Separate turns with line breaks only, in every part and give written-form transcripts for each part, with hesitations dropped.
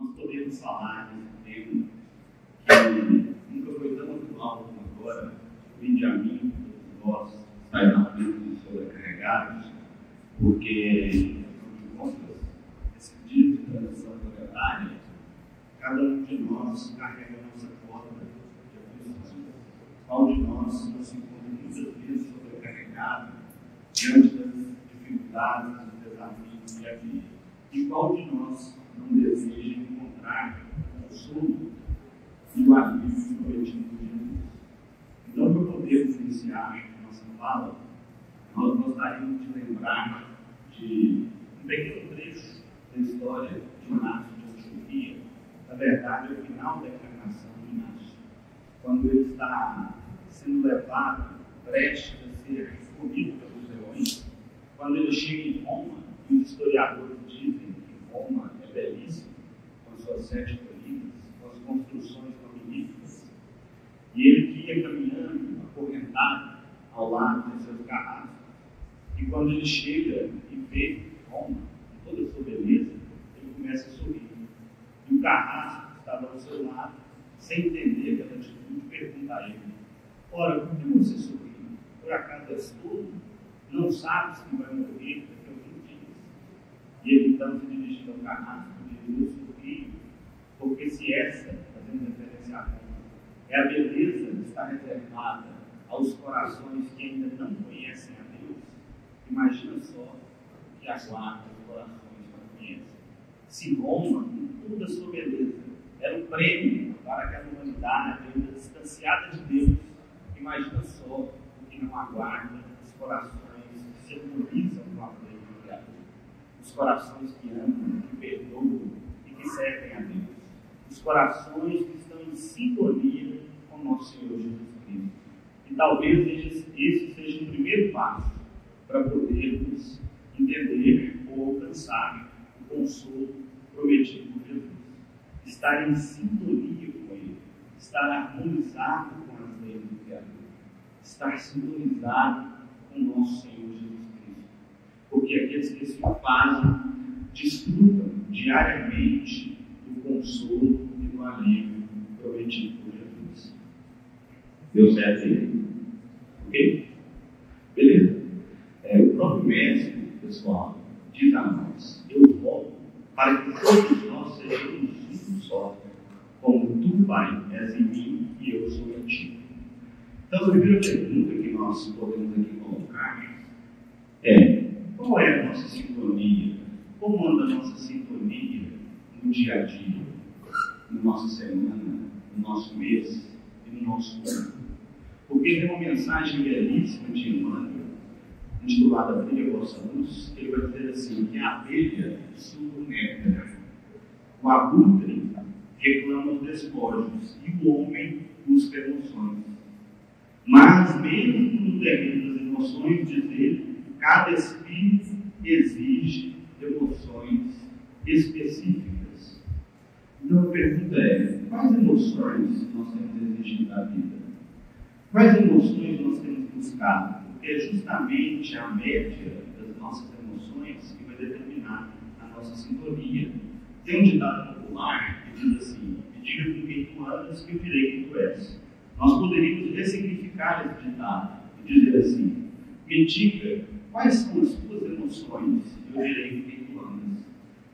nós podemos falar nesse tema que nunca foi tão atual como agora, vinde a mim, todos nós, estáis aflitos e sobrecarregados, porque, afinal de contas, esse dia de transição planetária, cada um de nós carrega a nossa corda de aflições. Qual de nós não se encontra muitas vezes sobrecarregado diante das dificuldades, dos desafios do dia a dia? E qual de nós não deseja encontrar o consolo e o alívio prometido por Jesus? Então, para podermos iniciar a nossa fala, nós gostaríamos de lembrar de um pequeno trecho da história de Inácio de Antioquia. Na verdade, é o final da encarnação de Inácio, quando ele está sendo levado, prestes a ser comido pelos leões. Quando ele chega em Roma, e os historiadores dizem que Roma é belíssima, com as suas 7 colinas, com as construções magníficas, e ele ia caminhando, acorrentado, ao lado de seus carrascos. E quando ele chega e vê Roma, com toda a sua beleza, ele começa a sorrir. E o carrasco que estava ao seu lado, sem entender aquela atitude, pergunta a ele: ora, por que você sorri? Por acaso és tolo? Não sabes que vai morrer daqui a alguns dias? E ele então se dirigindo ao carrasco, diz: eu sorrio, porque se essa, fazendo referência a Roma, é a beleza que está reservada aos corações que ainda não conhecem a Deus, imagina só o que aguarda os corações que não conhecem. Se Roma, com toda a sua beleza, era um prêmio para aquela humanidade ainda distanciada de Deus, imagina só o que não aguarda os corações que se harmonizam com a lei do Criador, os corações que amam, que perdoam e que servem a Deus, os corações que estão em sintonia com nosso Senhor Jesus Cristo. E talvez esse seja o primeiro passo para podermos entender ou alcançar o consolo prometido por Jesus. Estar em sintonia com Ele, estar harmonizado com as leis do Criador, estar sintonizado com o nosso Senhor Jesus Cristo. Porque aqueles que se fazem desfrutam diariamente do consolo e do alívio prometido por Jesus. Deu certo aí? Ok? Beleza. O próprio mestre, pessoal, diz a nós: eu volto para que todos nós sejamos um só, como tu, Pai, és em mim e eu sou em ti. Então, a primeira pergunta que nós podemos aqui colocar é: qual é a nossa sintonia? Como anda a nossa sintonia no dia a dia, na nossa semana, no nosso mês e no nosso ano? Porque tem uma mensagem belíssima de Emmanuel, intitulada Brilha a Vossa Luz, que ele vai dizer assim: que a abelha suga o néctar, o abutre reclama os despojos e o homem busca emoções. Mas mesmo no terreno das emoções, diz ele, cada espírito exige emoções específicas. Então a pergunta é: quais emoções nós temos exigido da vida? Quais emoções nós temos buscado? Porque é justamente a média das nossas emoções que vai determinar a nossa sintonia. Tem um ditado popular que diz assim: me diga com quem tu andas que eu direi quem tu és. Nós poderíamos ressignificar esse ditado e dizer assim: me diga quais são as tuas emoções e eu direi com quem tu andas.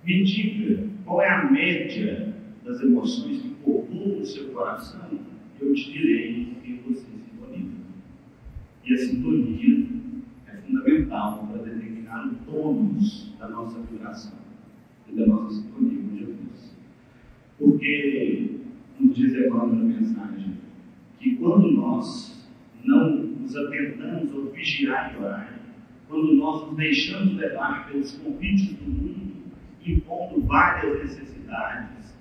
Me diga qual é a média das emoções que povoam o seu coração e eu te direi quem você sintoniza. E a sintonia é fundamental para determinar o tônus da nossa vibração e da nossa sintonia com Jesus. Porque, nos diz Emmanuel na mensagem, que quando nós não nos atentamos ao vigiar e orar, quando nós nos deixamos levar pelos convites do mundo, impondo várias necessidades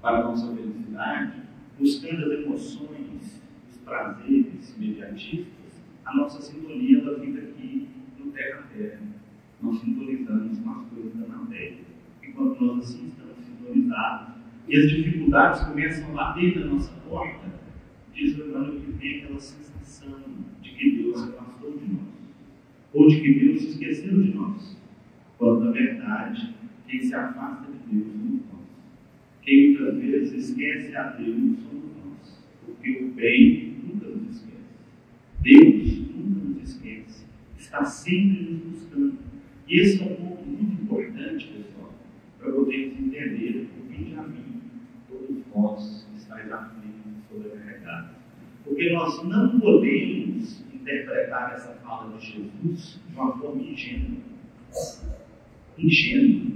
para a nossa felicidade, buscando as emoções, os prazeres imediatistas, a nossa sintonia ela fica aqui no terra-terra. Nós sintonizamos com as coisas da matéria. E quando nós assim estamos sintonizados e as dificuldades começam a bater na nossa porta, diz o Emmanuel que vem aquela sensação de que Deus se afastou de nós, ou de que Deus se esqueceu de nós, quando na verdade quem se afasta de Deus somos nós. Quem muitas vezes esquece a Deus somos nós, porque o bem nunca nos esquece. Deus nunca nos esquece, está sempre nos buscando. E esse é um ponto muito importante, pessoal, para podermos entender o fim de a mim, todos vós estáis aflitos e sobrecarregados. Porque nós não podemos interpretar essa fala de Jesus de uma forma ingênua,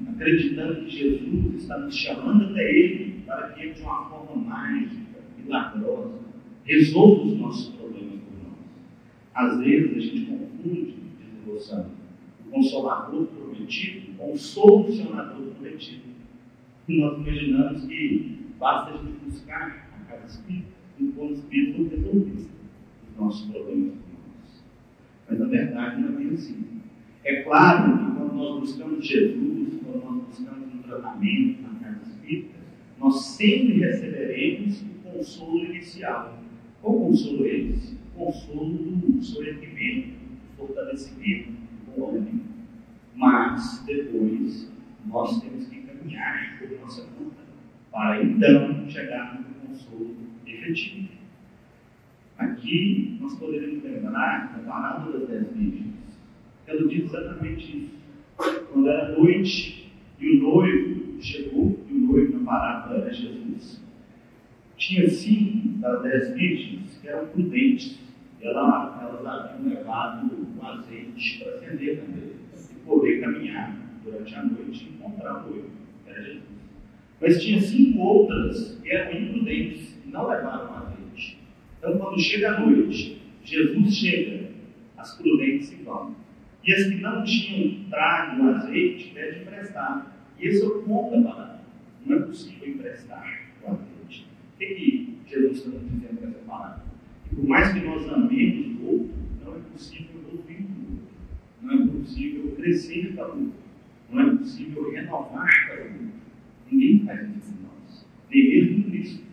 acreditando que Jesus está nos chamando até Ele para que Ele, de uma forma mágica, milagrosa, resolva os nossos problemas por nós. Às vezes a gente confunde de devoção o consolador prometido com o solucionador prometido. E nós imaginamos que basta a gente buscar a cada espírito e o espírito resolver os nossos problemas por nós. Mas na verdade não é assim. É claro que quando nós buscamos Jesus, quando nós buscamos um tratamento na casa espírita, nós sempre receberemos o consolo inicial. Qual consolo é esse? O consolo do sobrevivimento, do fortalecimento, do ânimo. Mas depois nós temos que caminhar por nossa conta para então chegar no consolo efetivo. Aqui nós poderemos lembrar da parábola das 10 virgens. Ela diz exatamente isso. Quando era noite e o noivo chegou, e o noivo na parábola era Jesus, tinha 5 das 10 virgens que eram prudentes. Elas haviam levado o azeite para acender também e poder caminhar durante a noite e encontrar o noivo, que era Jesus. Mas tinha 5 outras que eram imprudentes e não levaram o azeite. Então, quando chega a noite, Jesus chega, as prudentes se vão. E as que não tinham trago o azeite, pedem emprestar. E esse é o ponto da palavra. Não é possível emprestar o azeite. O que Jesus está nos dizendo com essa palavra? Que por mais que nós amemos o outro, não é possível ouvir o outro. Não é possível crescer para o outro. Não é possível renovar para o outro. Ninguém faz isso em nós. Nem mesmo Cristo.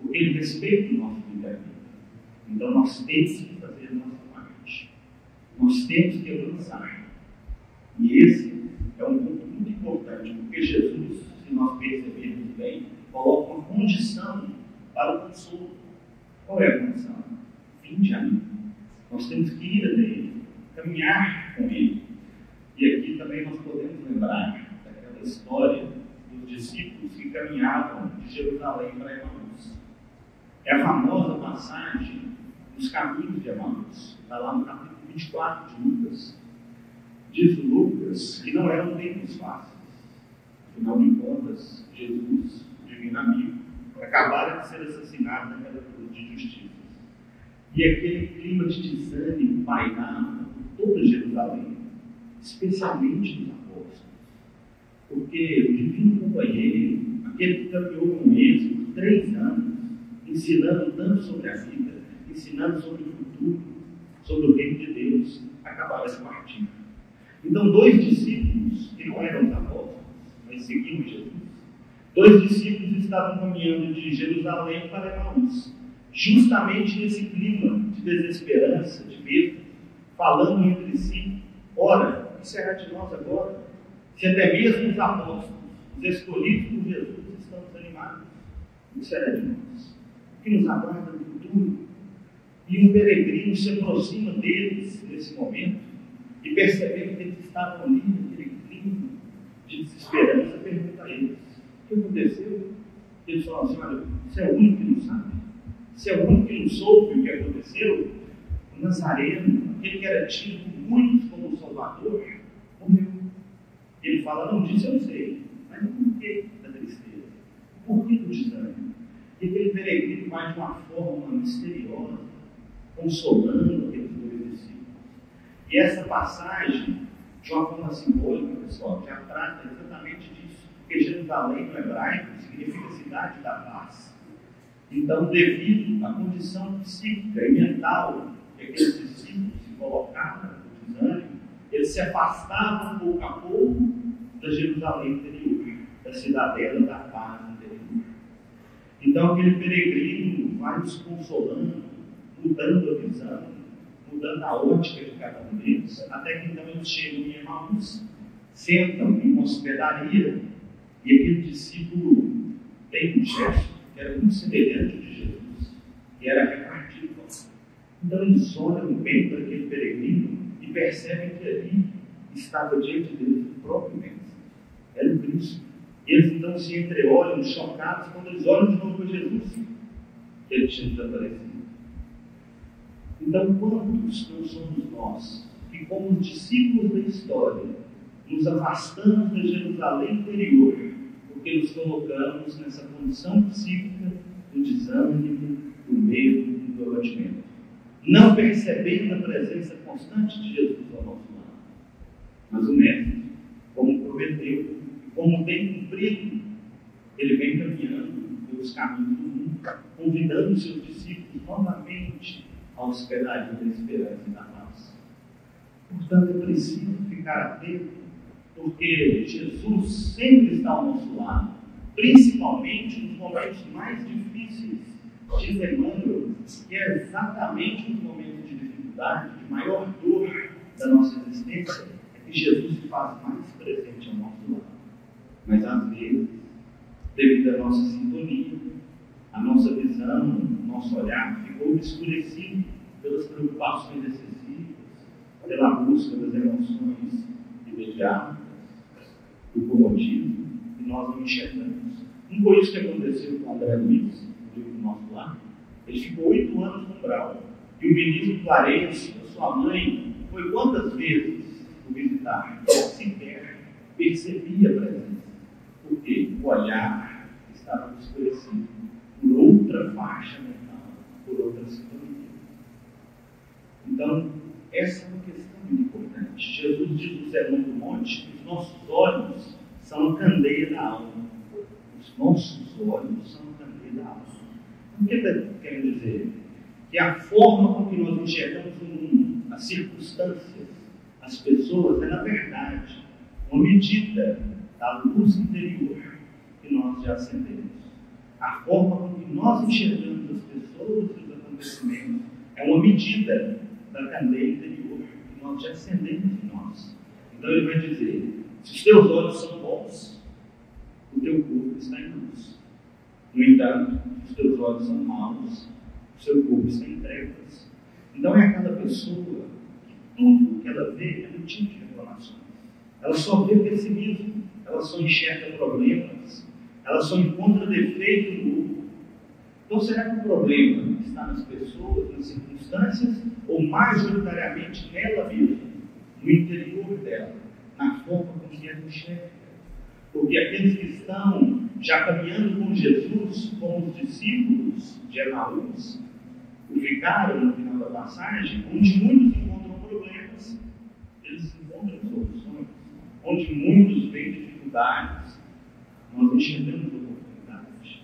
Porque Ele respeita o nosso livre-arbítrio. Então nós temos que fazer a nossa parte. Nós temos que avançar. E esse é um ponto muito importante, porque Jesus, se nós percebermos bem, coloca uma condição para o consolo. Qual é a condição? Vinde a mim. Nós temos que ir até Ele, caminhar com Ele. E aqui também nós podemos lembrar daquela história dos discípulos que caminhavam de Jerusalém para Emaús. É a famosa passagem dos caminhos de Emaús. Está lá no capítulo 24 de Lucas. Diz o Lucas que não eram tempos fáceis. Afinal de contas, Jesus, o divino amigo, acabara de ser assassinado naquela cruz de justiça. E aquele clima de desânimo pairava por toda Jerusalém, especialmente nos apóstolos. Porque o divino companheiro, aquele que caminhou com eles por 3 anos, ensinando tanto sobre a vida, ensinando sobre o futuro, sobre o reino de Deus, acabara de partir. Então, 2 discípulos, que não eram os apóstolos, mas seguiam Jesus, 2 discípulos estavam caminhando de Jerusalém para Emaús, justamente nesse clima de desesperança, de medo, falando entre si: ora, o que será de nós agora? Se até mesmo os apóstolos, os escolhidos por Jesus, estão desanimados, o que será de nós? O que nos aguarda no futuro? E um peregrino se aproxima deles nesse momento e, percebendo que eles estavam ali naquele clima de desesperança, pergunta a eles: o que aconteceu? Eles falam assim: olha, você é o único que não sabe? Você é o único que não soube o que aconteceu? O Nazareno, aquele que era tido por muitos como o Salvador, morreu. Ele fala: não, disso eu sei, mas não por que da tristeza? Por que do desânimo? E aquele peregrino vai de uma forma misteriosa, consolando aqueles 2 discípulos. E essa passagem, de uma forma simbólica, pessoal, já trata exatamente disso. Porque Jerusalém, no hebraico, significa cidade da paz. Então, devido à condição psíquica e mental que aqueles discípulos se colocavam no desânimo, eles se afastavam pouco a pouco da Jerusalém interior, da cidadela da paz interior. Então, aquele peregrino vai nos consolando, mudando a visão, mudando a ótica de cada um deles, até que então eles chegam em Emaús, sentam em uma hospedaria, e aquele discípulo tem um gesto que era muito semelhante de Jesus, que era repartir pão. Então eles olham bem para aquele peregrino e percebem que ali estava diante deles o próprio Mestre. Era o Cristo. E eles então se entreolham, chocados, quando eles olham de novo para Jesus, que ele tinha desaparecido. Então, quantos não somos nós que, como discípulos da história, nos afastamos da Jerusalém interior, porque nos colocamos nessa condição psíquica do desânimo, do medo e do abatimento, não percebendo a presença constante de Jesus ao nosso lado. Mas o Mestre, como prometeu, como tem cumprido, ele vem caminhando pelos caminhos do mundo, convidando os seus discípulos novamente à hospedaria da esperança e da paz. Portanto, é preciso ficar atento, porque Jesus sempre está ao nosso lado, principalmente nos momentos mais difíceis de Emmanuel, que é exatamente nos momentos de dificuldade, de maior dor da nossa existência, é que Jesus se faz mais presente ao nosso lado. Mas às vezes, devido à nossa sintonia, a nossa visão, o nosso olhar ficou obscurecido pelas preocupações excessivas, pela busca das emoções imediatas, do comodismo, e nós não enxergamos. Não foi isso que aconteceu com o André Luiz, do nosso lado. Ele ficou 8 anos no Brau. E o ministro Clarence, a sua mãe, foi quantas vezes o visitar? Ele sequer percebia a presença. Porque o olhar estava obscurecido por outra faixa mental, por outra sintonia. Então, essa é uma questão muito importante. Jesus diz no Sermão do Monte que os nossos olhos são a candeia da alma. Os nossos olhos são a candeia da alma. O que ele quer dizer? Que a forma com que nós enxergamos o mundo, as circunstâncias, as pessoas, é, na verdade, uma medida da luz interior que nós já acendemos. A forma com que nós enxergamos as pessoas e os acontecimentos é uma medida da candeia interior que nós já acendemos em nós. Então ele vai dizer: se os teus olhos são bons, o teu corpo está em luz. No entanto, se os teus olhos são maus, o seu corpo está em trevas. Então é aquela pessoa que tudo que ela vê é motivo de reclamações. Ela só vê pessimismo, ela só enxerga problemas, ela só encontra defeito no outro. Então será que o problema está nas pessoas, nas circunstâncias, ou majoritariamente nela mesma, no interior dela, na forma como ela enxerga? Porque aqueles que estão já caminhando com Jesus, como os discípulos de Emaús, o ficaram no final da passagem, onde muitos encontram problemas, eles encontram soluções. Onde muitos veem dificuldades, nós enxergamos oportunidades.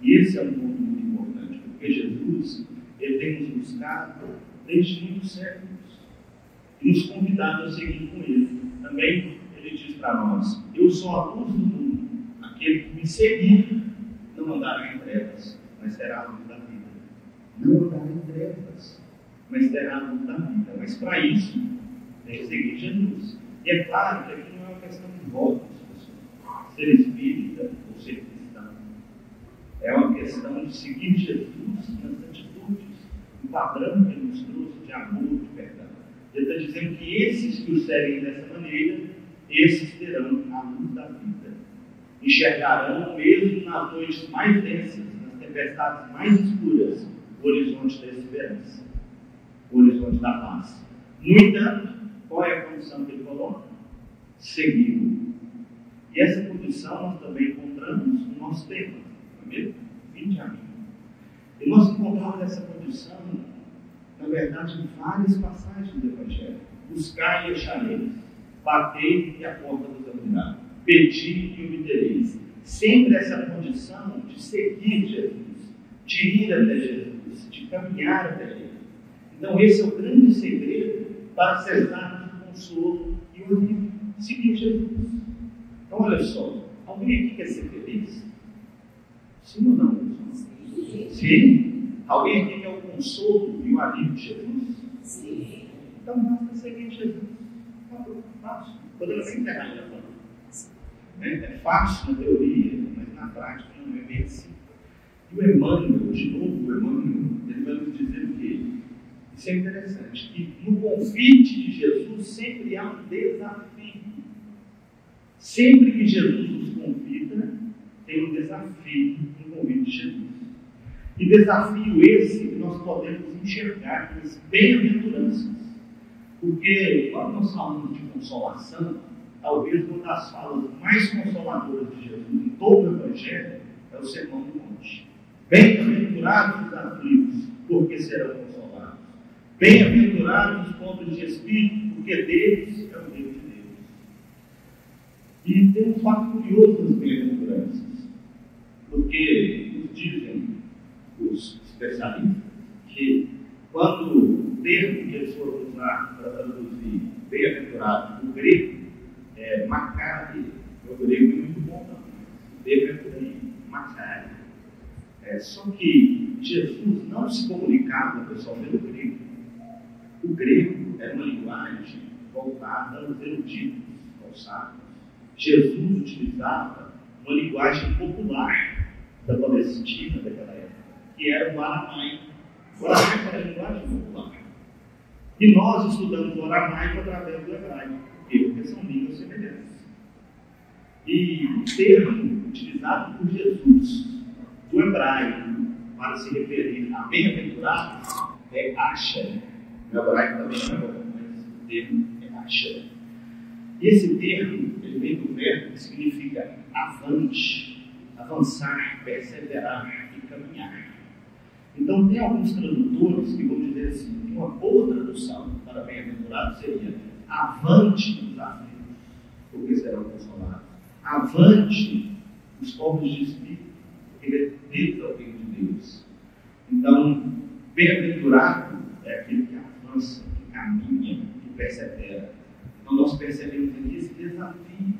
E esse é um ponto muito importante, porque Jesus, ele tem nos buscado desde muitos séculos e nos convidado a seguir com ele. Também ele diz para nós: eu sou a luz do mundo, aquele que me seguir não andará em trevas, mas terá a luz da vida. Não andará em trevas, mas terá a luz da vida. Mas para isso, tem que seguir Jesus. E é claro que aqui não é uma questão de votos, pessoal, ser espírita ou ser cristão. É uma questão de seguir Jesus nas atitudes, o padrão que ele nos trouxe de amor, de perdão. Ele está dizendo que esses que o seguem dessa maneira, esses terão a luz da vida. Enxergarão, mesmo nas noites mais densas, nas tempestades mais escuras, o horizonte da esperança, o horizonte da paz. No entanto, qual é a condição que ele coloca? Segui-lo. E essa condição nós também encontramos no nosso tema, não é mesmo? Vinde a mim. E nós encontramos essa condição, na verdade, em várias passagens do Evangelho. Buscai e achareis, batei e a porta vos abrirá, pedi e obtereis. Sempre essa condição de seguir Jesus, de ir até Jesus, de caminhar até Ele. Então esse é o grande segredo para cessarmos o consolo e o alívio. Seguir Jesus. Então olha só, alguém aqui quer ser feliz? Sim ou não? Sim. Alguém aqui quer o consolo e o alívio de Jesus? Sim. Então basta seguir Jesus. Fácil. Podemos encerrar já falando. É fácil na teoria, mas na prática não é bem assim. E o Emmanuel, de novo, o Emmanuel, ele vai nos dizer o quê? Isso é interessante, que no convite de Jesus sempre há um desafio. Sempre que Jesus nos convida, tem um desafio no convite de Jesus. E desafio esse que nós podemos enxergar nas bem-aventuranças. Porque quando nós falamos de consolação, talvez uma das falas mais consoladoras de Jesus em todo o Evangelho é o Sermão do Monte. Bem-aventurados os aflitos, porque serão consolados. Bem-aventurados os pobres de espírito, porque deles é o reino de Deus. E tem um fato curioso nas bem-aventuranças, porque nos dizem os especialistas que quando o termo que eles foram usar para traduzir bem-aventurado no grego é macari. O grego é muito bom também. O grego é por aí, macari. Só que Jesus não se comunicava, pessoal, pelo grego. O grego era uma linguagem voltada aos eruditos, aos sábios. Jesus utilizava uma linguagem popular da Palestina daquela época, que era o aramaico. O aramaico era a linguagem popular. E nós estudamos o aramaico através do hebraico. Por quê? Porque são línguas semelhantes. E o termo utilizado por Jesus do hebraico para se referir a bem-aventurado é Asher. O hebraico também não é bom, mas o termo é Asher. E esse termo ele vem do verbo que significa avante, avançar, perseverar e caminhar. Então, tem alguns tradutores que vão dizer assim, que uma boa tradução para bem-aventurado seria avante os aflitos, porque serão consolados. Avante os pobres de espírito, porque deles é o reino de Deus. Então, bem-aventurado é aquele que avança, que caminha, que persevera. Então, nós percebemos aqui esse desafio,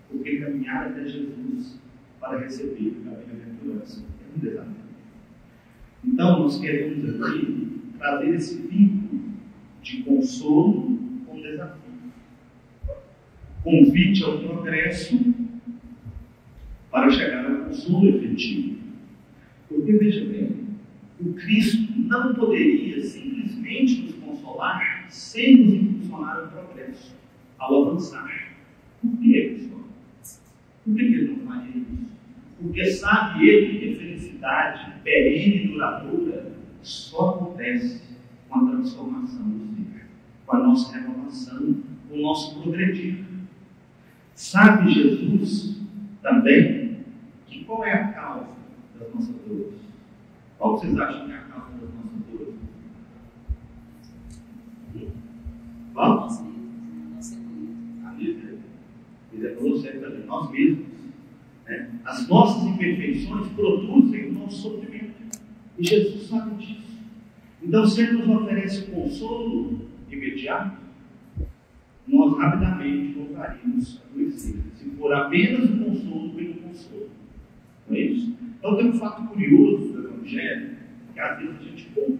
porque caminhar até Jesus para receber a bem-aventurança é um desafio. Então, nós queremos aqui trazer esse vínculo de consolo com desafio. Convite ao progresso para chegar ao consolo efetivo. Porque, veja bem, o Cristo não poderia simplesmente nos consolar sem nos impulsionar ao progresso, ao avançar. Por que, pessoal? Por que ele não faria isso? Porque sabe ele que a felicidade perene e duradoura só acontece com a transformação do ser, com a nossa renovação, com o nosso progredir. Sabe Jesus também que qual é a causa das nossas dores? Qual vocês acham que é a causa das nossas dores? Qual? A miséria. Nós mesmos. As nossas imperfeições produzem o nosso sofrimento. E Jesus sabe disso. Então, se Ele nos oferece o consolo imediato, nós rapidamente voltaríamos a adoecer. Se for apenas o consolo pelo consolo. Não é isso? Então, tem um fato curioso do Evangelho, que às vezes a gente pouco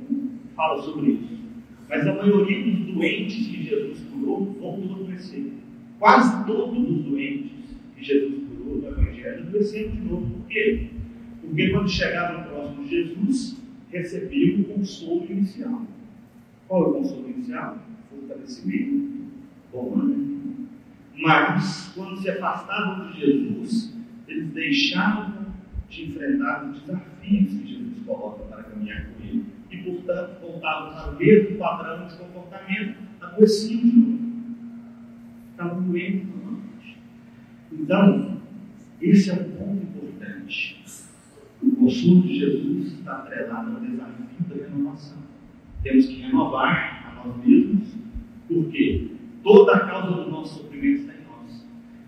fala sobre isso. Mas a maioria dos doentes que Jesus curou voltou a adoecer. Quase todos os doentes que Jesus curou no Evangelho adoeceram de novo. Por quê? Porque quando chegavam próximo de Jesus, recebiam o consolo inicial. Qual é o consolo inicial? Fortalecimento, bom ânimo. Mas, quando se afastavam de Jesus, eles deixavam de enfrentar os desafios que Jesus coloca para caminhar com ele. E, portanto, voltavam ao mesmo padrão de comportamento, adoeciam de novo. Estavam doentes novamente. Então, esse é um ponto importante. O consolo de Jesus está atrelado ao desafio da renovação. Temos que renovar a nós mesmos, porque toda a causa do nosso sofrimento está em nós.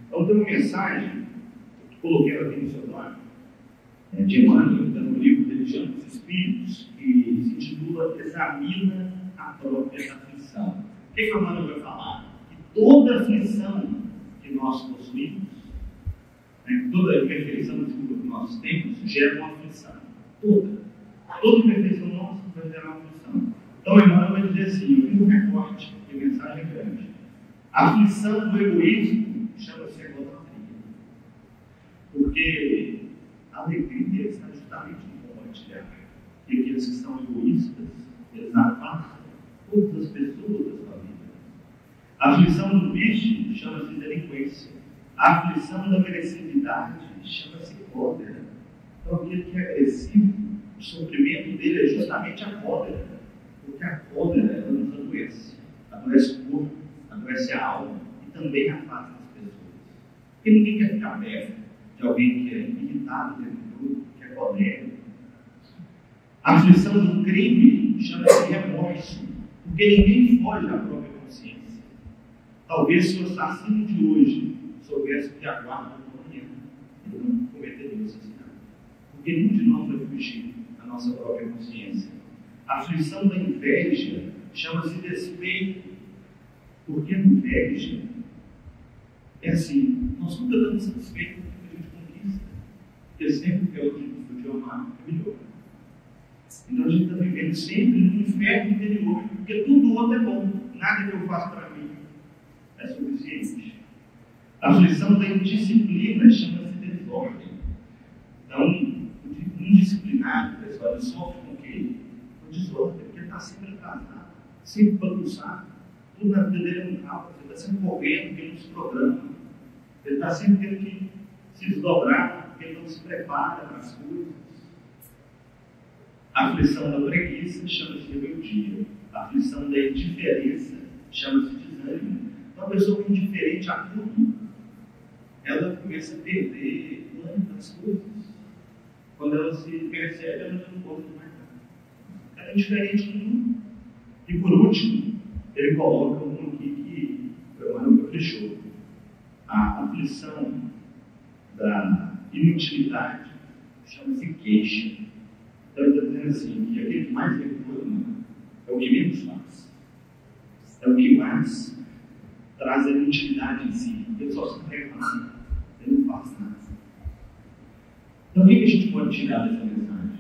Então, tem uma mensagem que coloquei aqui no seu nome, de Emmanuel, no livro Religião dos Espíritos, que se intitula Examina a própria aflição. O que o Emmanuel vai falar? Que toda aflição que nós possuímos, toda imperfeição que nós temos, gera uma aflição. Toda imperfeição nossa vai gerar uma aflição. Então, Emmanuel vai dizer assim, eu fiz um recorte, que a mensagem é grande. A aflição do egoísmo chama-se egolatria. Porque a alegria está justamente no compartilhar. E aqueles que são egoístas, eles afastam todas as pessoas da sua vida. A aflição do vício chama-se delinquência. A aflição da agressividade chama-se cólera. Então, aquele que é agressivo, o sofrimento dele é justamente a cólera. Porque a cólera, ela nos adoece. Adoece o corpo, adoece a alma e também afasta as pessoas. Porque ninguém quer ficar perto de alguém que é irritado o tempo todo, que é colérico. A aflição do crime chama-se remorso, porque ninguém foge da própria consciência. Talvez se o assassino de hoje soubesse o que aguarda amanhã, ele não cometeria o assassinato. Porque nenhum de nós vai fugir da nossa própria consciência. A aflição da inveja chama-se despeito, porque a inveja é assim, nós nunca damos satisfeito com o que a gente conquista, porque sempre que é o tipo de amar é melhor. Então a gente está vivendo sempre no inferno interior, porque tudo o outro é bom, nada que eu faço para mim é suficiente. A aflição da indisciplina chama-se desordem. Então, o indisciplinado, pessoal, ele sofre com o quê? Com desordem, porque ele está sempre atrasado, sempre bagunçado, tudo na vida dele é um caos, ele está sempre correndo, porque ele não se programa, ele está sempre tendo que se desdobrar, porque ele não se prepara para as coisas. A aflição da preguiça chama-se rebeldia. A aflição da indiferença chama-se desânimo. Então, a pessoa indiferente a tudo, ela começa a perder o ânimo das coisas. Quando ela se percebe, ela não gosta mais nada. Ela é indiferente do mundo. E por último, ele coloca um aqui que foi uma nunca fechou. A aflição da inutilidade chama-se queixa. Então, ele está dizendo assim, que aquele que mais reclama é o que menos faz. É o que mais traz a inutilidade em si. Ele só se reclama, ele não faz nada. Então, o que a gente pode tirar dessa mensagem?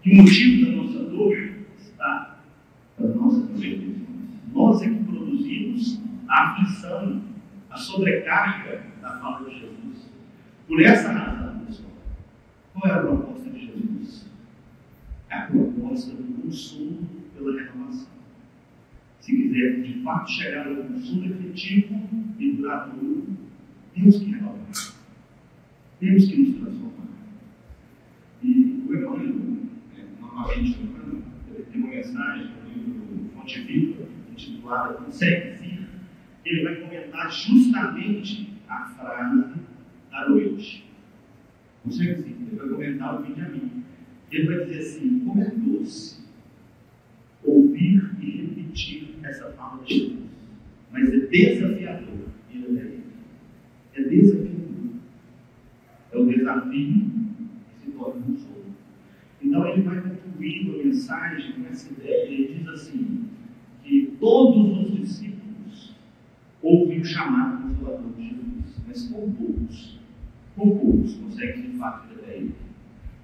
Que o motivo da nossa dor está nas nossas imperfeições. Nós é que produzimos a aflição, a sobrecarga da fala de Jesus. Por essa razão, pessoal, qual é a proposta de Jesus? É a proposta do consolo pela renovação. Se quiser de fato chegar ao consolo efetivo e duradouro, temos que renovar. Temos que nos transformar. E o Emmanuel, novamente, ele tem uma mensagem no livro Fonte Viva, intitulada Consegue Vir, ele vai comentar justamente a frase da noite. Consegue Vir, ele vai comentar o vídeo a mim. Ele vai dizer assim, como é doce ouvir e repetir essa fala de Jesus, mas é desafiador. É desafiador. É o desafio que se torna consolo. Então ele vai concluindo a mensagem com essa ideia. Ele diz assim, que todos os discípulos ouvem o chamado consolador de Jesus, mas com poucos conseguem de fato ir até ele.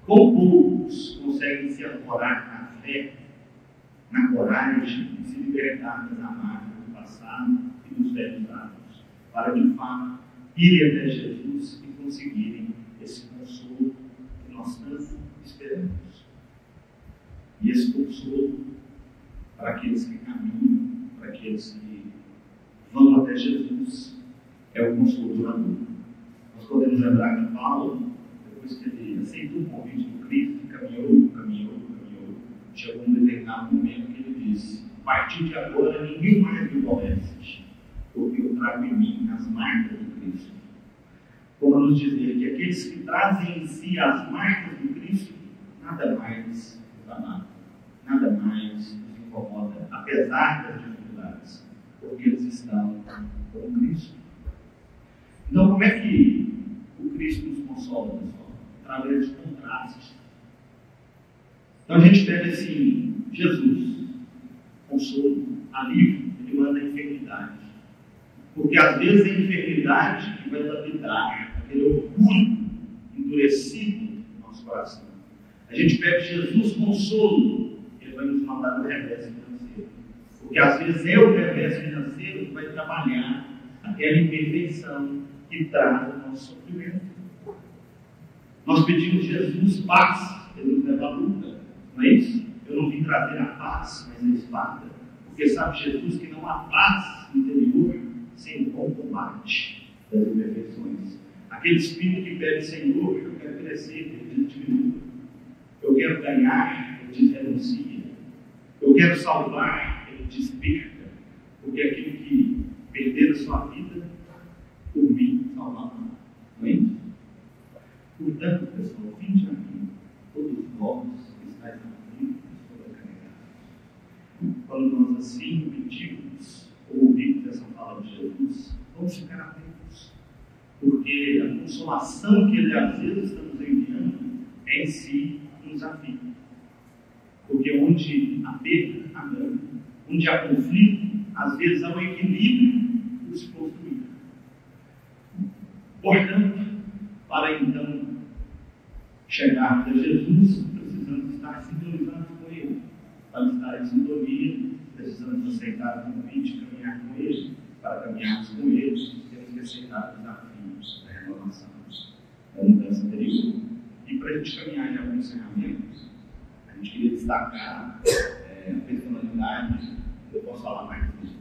Com poucos conseguem se ancorar na fé, na coragem de se libertar das amarras do passado e dos velhos hábitos, para de fato irem até Jesus e conseguirem esse consolo que nós tanto esperamos. E esse consolo para aqueles que caminham, para aqueles que vão até Jesus, é o consolo duradouro. Nós podemos lembrar de Paulo, depois que ele aceitou o convite do Cristo, caminhou, chegou um determinado momento que ele disse, a partir de agora ninguém mais me aborrece, porque eu trago em mim as marcas do Cristo. Como nos dizer que aqueles que trazem em si as marcas do Cristo, nada mais os amava, nada mais os incomoda, apesar das dificuldades, porque eles estão com Cristo. Então, como é que o Cristo nos consola, pessoal? Através de contrastes. Então, a gente pega assim, Jesus, consolo, alívio, ele manda a enfermidade. Porque às vezes é a enfermidade que vai lapidar aquele orgulho endurecido no nosso coração. A gente pega Jesus, consolo, ele vai nos mandar no revés financeiro. Porque às vezes é o revés financeiro que vai trabalhar aquela imperfeição que traz o nosso sofrimento. Nós pedimos Jesus paz, Ele nos leva à luta, não é isso? Eu não vim trazer a paz, mas a espada, porque sabe Jesus que não há paz interior sem o bom combate das imperfeições. Aquele espírito que pede, Senhor, eu quero crescer, Ele diz diminua. Eu quero ganhar, Ele diz renuncia. Eu quero salvar, Ele diz perca. Porque aquele que perder a sua vida, por mim salvará. Não é isso? Portanto, pessoal, vinde a mim, todos vós que estáis aflitos e sobrecarregados. Quando nós assim pedimos, ou ouvimos essa palavra de Jesus, vamos ficar atentos. Porque a consolação que Ele às vezes está nos enviando é em si um desafio. Porque onde há perda, há dano. Onde há conflito, às vezes há um equilíbrio por se construir. Portanto, para então chegarmos a Jesus, precisamos estar sintonizados com Ele. Para estar em sintonia, precisamos aceitar o convite e caminhar com Ele. Para caminharmos com Ele, temos que aceitar os desafios da renovação, da mudança interior. E para a gente caminhar em alguns encerramentos, a gente queria destacar a personalidade. Eu posso falar mais disso?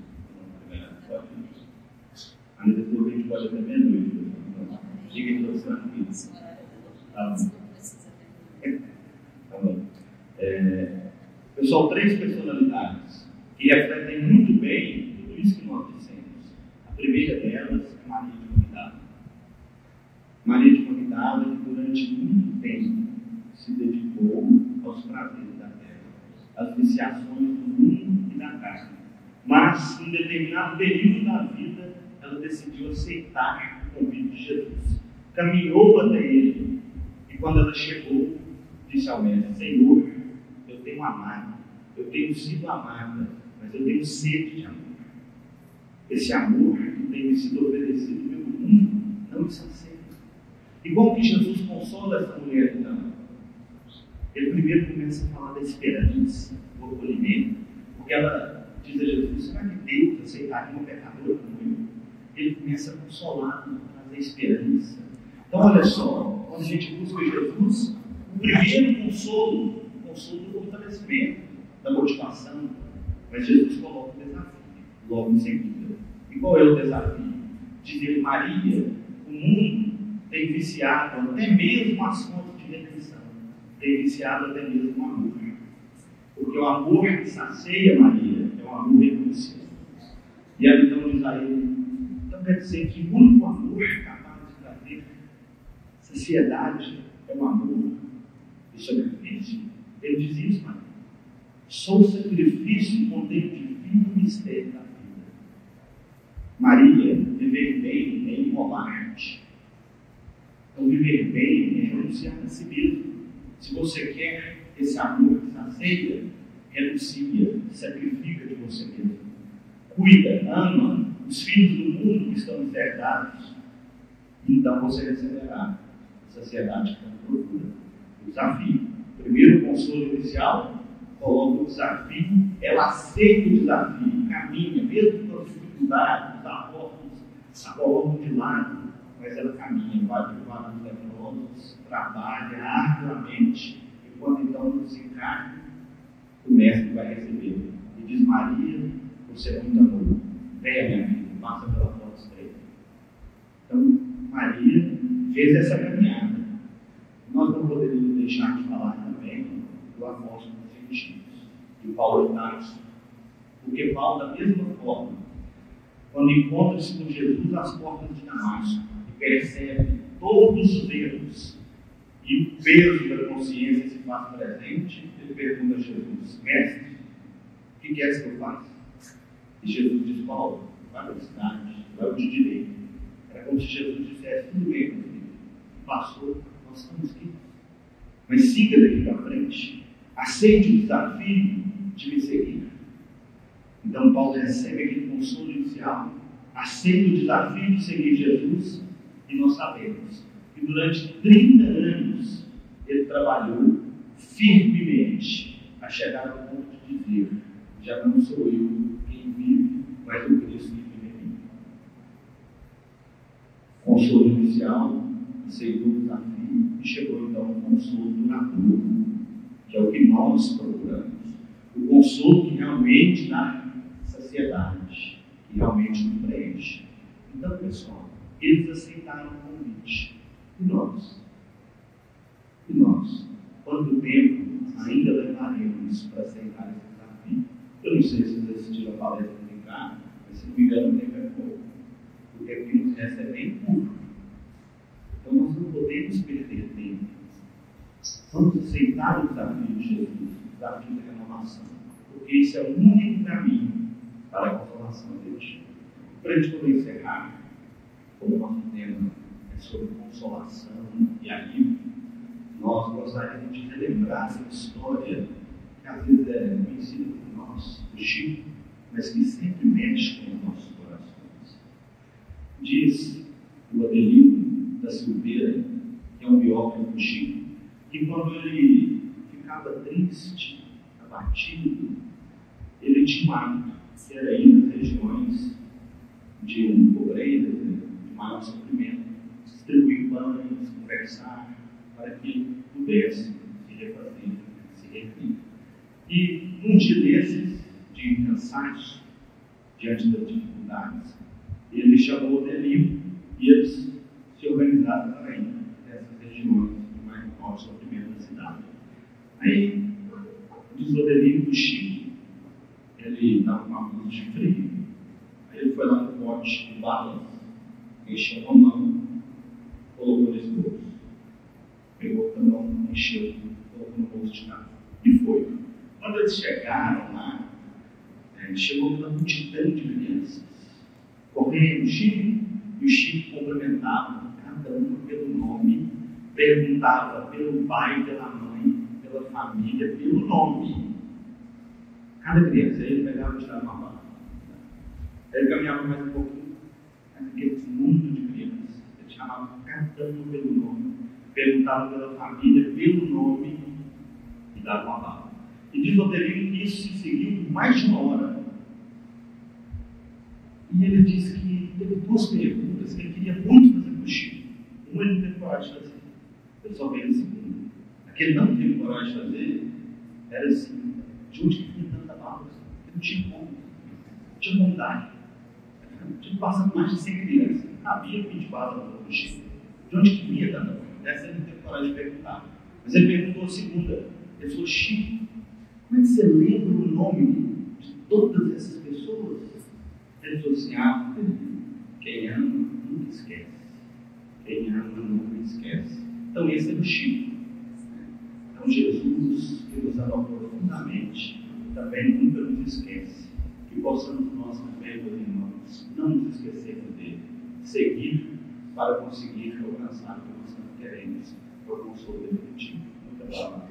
Ainda depois a gente pode até meia-noite. Diga em todos os tranquilos. Tá bom. Pessoal, 3 personalidades que refletem muito bem tudo isso que nós dissemos. A primeira delas é Maria de Magdala. Maria de Magdala, que durante muito tempo se dedicou aos prazeres da terra, às viciações do mundo e da carne. Mas, em determinado período da vida, ela decidiu aceitar o convite de Jesus. Caminhou até Ele, e quando ela chegou, disse ao mestre: Senhor, eu tenho amado, eu tenho sido amada, mas eu tenho sede de amor. Esse amor que tem me sido oferecido pelo mundo não me sacia. E como que Jesus consola essa mulher então? Ele primeiro começa a falar da esperança, do acolhimento, porque ela diz a Jesus: será que Deus aceitaria uma pecadora como eu? Ele começa a consolar, a trazer esperança. Então olha só, quando a gente busca Jesus, o primeiro consolo, o consolo do fortalecimento, da motivação, mas Jesus coloca o desafio logo em seguida. E qual é o desafio? Dizer: Maria, o mundo tem viciado até mesmo as fontes de redenção, tem viciado até mesmo o amor. Porque o amor que sacia Maria é um amor renúncia. E ela então diz a ele: então quer dizer que o único amor capaz de trazer saciedade é o amor e sacrifício? Ele diz isso, Maria: sou o sacrifício e contém divino mistério da vida. Maria, viver bem é imolar-te. Então, viver bem é renunciar a si mesmo. Se você quer esse amor que sacia, renuncia, sacrifica de você mesmo. Cuida, ama os filhos do mundo que estão encerrados. Então você receberá a saciedade que está procura. O desafio. Primeiro, o consolo inicial, coloca o desafio, ela aceita o desafio, caminha, mesmo com as dificuldades, os abortos, a colocam de lado, mas ela caminha, vai para o lado dos leprosos, trabalha arduamente, e quando então nos encarna, o mestre vai receber. E diz: Maria, você é muito amor, venha minha filha, passa pela porta estreita. Então, Maria fez essa caminhada. Nós não poderíamos deixar de falar também do apóstolo dos gentios, de Paulo de Tarso. Porque Paulo, da mesma forma, quando encontra-se com Jesus às portas de Damasco, e percebe todos os erros e o peso da consciência se faz presente, ele pergunta a Jesus: mestre, o que queres que eu faça? E Jesus diz: Paulo, vai para a cidade, vai para o direito. Era como se Jesus dissesse: tudo bem, meu filho, passou, nós estamos aqui. Mas siga daqui para frente, aceite o desafio de me seguir. Então Paulo recebe aquele consolo inicial, aceita o desafio de seguir Jesus, e nós sabemos que durante 30 anos ele trabalhou firmemente a chegar ao ponto de dizer: já não sou eu quem vive, mas o Cristo que vive em mim. Consolo inicial, aceitou o desafio e chegou então ao consolo duradouro, que é o que nós procuramos. O consolo que realmente dá saciedade, que realmente nos preenche. Então, pessoal, eles aceitaram o convite. E nós? E nós? Quanto tempo ainda levaremos para aceitar esse desafio? Eu não sei se vocês assistiram a palestra de cá, mas se não me engano, o tempo é pouco. Porque aqui nos recebe bem curto. Então nós não podemos perder tempo. Vamos aceitar o desafio de Jesus, o desafio da renovação, porque esse é o único caminho para a consolação definitiva. Para a gente poder encerrar, como o nosso tema é sobre consolação e alívio, nós gostaríamos de relembrar essa história que às vezes é conhecida por nós, do Chico, mas que sempre mexe com os nossos corações. Diz o Adelino da Silveira, que é um biógrafo do Chico, que quando ele ficava triste, abatido, ele tinha um hábito, que era ir nas regiões de pobreza, de maior sofrimento, distribuir pães, conversar, para que ele pudesse se refazer, se reerguer. E num dia desses, de cansaço, diante das dificuldades, ele chamou o Adelino e eles se organizaram para ir nessas regiões de maior sofrimento da cidade. Aí, diz o Adelino do Chico, ele estava com uma blusa de frio. Aí ele foi lá no pote de balas, encheu uma mão, colocou nesse bolso. Pegou outra mão, encheu, colocou no bolso de cá e foi. Quando eles chegaram lá, chegou uma multidão de crianças, correndo o Chico, e o Chico cumprimentava cada uma pelo nome, perguntava pelo pai, pela mãe, pela família, pelo nome. Cada criança, aí ele pegava e tirava uma bala. Aí ele caminhava mais um pouquinho, aquele mundo de crianças, ele chamava cada uma pelo nome, perguntava pela família, pelo nome, e dava uma bala. E diz o Adelino que isso se seguiu por mais de uma hora. E ele disse que teve duas perguntas que ele queria muito fazer para o Chico. Uma ele não teve coragem de fazer. Ele só veio a segunda. A que ele não teve coragem de fazer era assim: de onde que vinha tanta bala? Ele não tinha como. Não tinha vontade. Tinha passado mais de 100 crianças. Havia 20 balas para o Chico. De onde que vinha tanta bala? Essa ele não teve coragem de perguntar. Mas ele perguntou a segunda. Ele falou: Chico, como é que você lembra o nome de todas essas pessoas? Ele falou assim: quem ama nunca esquece. Quem ama nunca esquece. Então esse é o Chico. Então Jesus, que nos ama profundamente, também nunca nos esquece. Que possamos nós também, meus irmãos, não nos esquecermos dele. Seguir para conseguir alcançar o que nós queremos, para o consolo definitivo. Muita palavra.